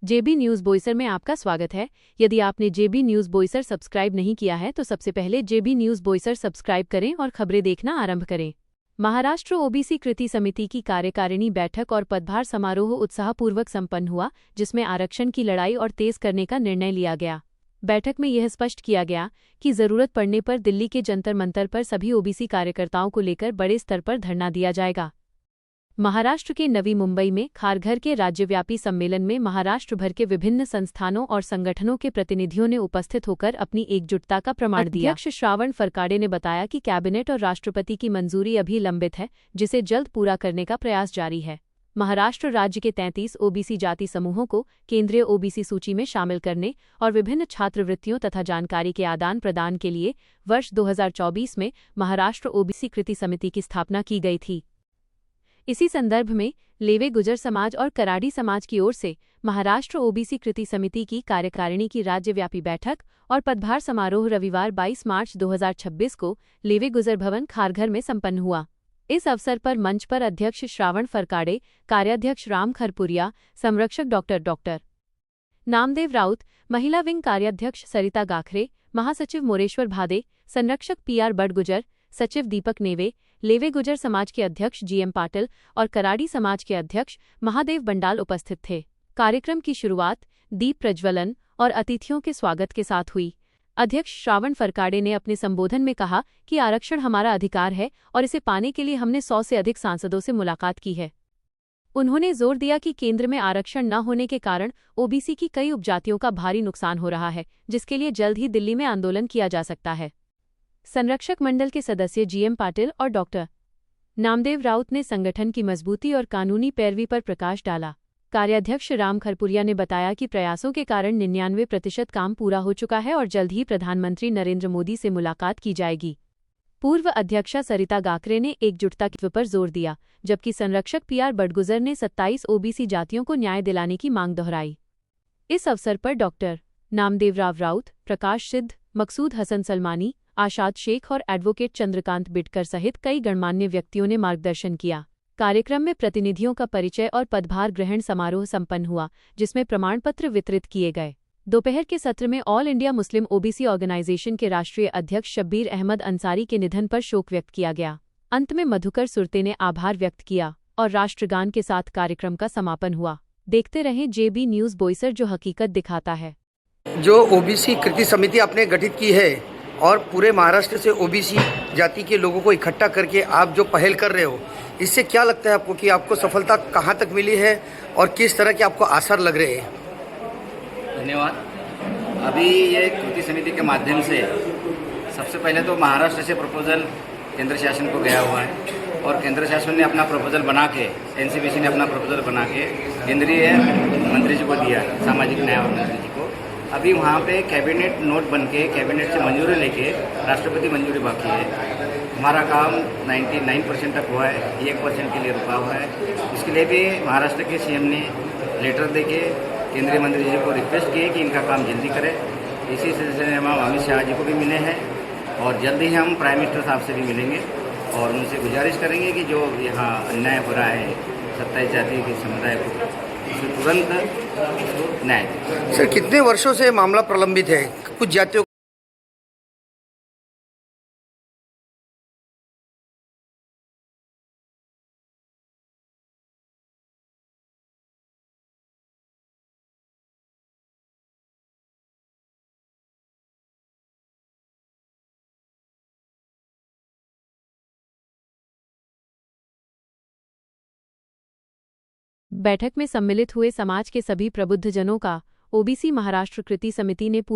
जेबी news Boisar में आपका स्वागत है। यदि आपने जेबी न्यूज़ बोईसर सब्सक्राइब नहीं किया है तो सबसे पहले जेबी न्यूज़ बोईसर सब्सक्राइब करें और खबरें देखना आरंभ करें। महाराष्ट्र ओबीसी कृति समिति की कार्यकारिणी बैठक और पदभार समारोह उत्साहपूर्वक संपन्न हुआ, जिसमें आरक्षण की लड़ाई और तेज करने का निर्णय लिया गया। बैठक में यह स्पष्ट किया गया कि जरूरत पड़ने पर दिल्ली के जंतर मंतर पर सभी ओबीसी कार्यकर्ताओं को लेकर बड़े स्तर पर धरना दिया जाएगा। महाराष्ट्र के नवी मुंबई में खारघर के राज्यव्यापी सम्मेलन में महाराष्ट्र भर के विभिन्न संस्थानों और संगठनों के प्रतिनिधियों ने उपस्थित होकर अपनी एकजुटता का प्रमाण दिया। अध्यक्ष श्रावण फरकाड़े ने बताया कि कैबिनेट और राष्ट्रपति की मंजूरी अभी लंबित है, जिसे जल्द पूरा करने का प्रयास जारी है। महाराष्ट्र राज्य के 33 ओबीसी जाति समूहों को केंद्रीय ओबीसी सूची में शामिल करने और विभिन्न छात्रवृत्तियों तथा जानकारी के आदान प्रदान के लिए वर्ष 2024 में महाराष्ट्र ओबीसी कृति समिति की स्थापना की गई थी। इसी संदर्भ में लेवे गुजर समाज और कराड़ी समाज की ओर से महाराष्ट्र ओबीसी कृति समिति की कार्यकारिणी की राज्यव्यापी बैठक और पदभार समारोह रविवार 22 मार्च 2026 को लेवे गुजर भवन खारघर में संपन्न हुआ। इस अवसर पर मंच पर अध्यक्ष श्रावण फरकाड़े, कार्याध्यक्ष राम खरपुरिया, संरक्षक डॉक्टर नामदेव राउत, महिला विंग कार्याध्यक्ष सरिता गाखरे, महासचिव मोरेश्वर भादे, संरक्षक पीआर बड़गुजर, सचिव दीपक नेवे, लेवे गुजर समाज के अध्यक्ष जीएम पाटिल और कराड़ी समाज के अध्यक्ष महादेव बंडाल उपस्थित थे। कार्यक्रम की शुरुआत दीप प्रज्वलन और अतिथियों के स्वागत के साथ हुई। अध्यक्ष श्रावण फरकाड़े ने अपने संबोधन में कहा कि आरक्षण हमारा अधिकार है और इसे पाने के लिए हमने 100 से अधिक सांसदों से मुलाकात की है। उन्होंने जोर दिया कि केंद्र में आरक्षण न होने के कारण ओबीसी की कई उपजातियों का भारी नुकसान हो रहा है, जिसके लिए जल्द ही दिल्ली में आंदोलन किया जा सकता है। संरक्षक मंडल के सदस्य जीएम पाटिल और डॉक्टर नामदेव राउत ने संगठन की मजबूती और कानूनी पैरवी पर प्रकाश डाला। कार्याध्यक्ष राम खरपुरिया ने बताया कि प्रयासों के कारण 99% काम पूरा हो चुका है और जल्द ही प्रधानमंत्री नरेंद्र मोदी से मुलाकात की जाएगी। पूर्व अध्यक्षा सरिता गाखरे ने एकजुटता पर जोर दिया, जबकि संरक्षक पीआर बड़गुजर ने 27 ओबीसी जातियों को न्याय दिलाने की मांग दोहराई। इस अवसर पर डॉक्टर नामदेव राउत, प्रकाश सिद्ध, मकसूद हसन सलमानी, आशाद शेख और एडवोकेट चंद्रकांत बिटकर सहित कई गणमान्य व्यक्तियों ने मार्गदर्शन किया। कार्यक्रम में प्रतिनिधियों का परिचय और पदभार ग्रहण समारोह संपन्न हुआ, जिसमें प्रमाण पत्र वितरित किए गए। दोपहर के सत्र में All India Muslim OBC Organisation के राष्ट्रीय अध्यक्ष शब्बीर अहमद अंसारी के निधन पर शोक व्यक्त किया गया। अंत में मधुकर सुरते ने आभार व्यक्त किया और राष्ट्रगान के साथ कार्यक्रम का समापन हुआ। देखते रहें जेबी न्यूज़ बोईसर, जो हकीकत दिखाता है। जो ओबीसी कृति समिति आपने गठित की है और पूरे महाराष्ट्र से ओबीसी जाति के लोगों को इकट्ठा करके आप जो पहल कर रहे हो, इससे क्या लगता है आपको कि आपको सफलता कहां तक मिली है और किस तरह के आपको आसार लग रहे हैं? धन्यवाद। अभी ये कृति समिति के माध्यम से सबसे पहले तो महाराष्ट्र से प्रपोजल केंद्र शासन को गया हुआ है और केंद्र शासन ने अपना प्रपोजल बना के, एनसीपीसी ने अपना प्रपोजल बना के केंद्रीय मंत्री जी को दिया, सामाजिक न्याय और मंत्री जी को। अभी वहाँ पे कैबिनेट नोट बन के कैबिनेट से मंजूरी लेके राष्ट्रपति मंजूरी बाकी है। हमारा काम 99% तक हुआ है, 1% के लिए रुका हुआ है। इसके लिए भी महाराष्ट्र के सीएम ने लेटर देके केंद्रीय मंत्री जी को रिक्वेस्ट की कि इनका काम जल्दी करें। इसी सिलसिले में हम अमित शाह जी को भी मिले हैं और जल्द ही हम प्राइम मिनिस्टर साहब से भी मिलेंगे और उनसे गुजारिश करेंगे कि जो यहाँ अन्याय हो रहा है 27 जाति के समुदाय को, उसे तुरंत न्याय दें। सर, कितने वर्षों से मामला प्रलंबित है? कुछ जातियों बैठक में सम्मिलित हुए समाज के सभी प्रबुद्धजनों का ओबीसी महाराष्ट्र कृति समिति ने पूरे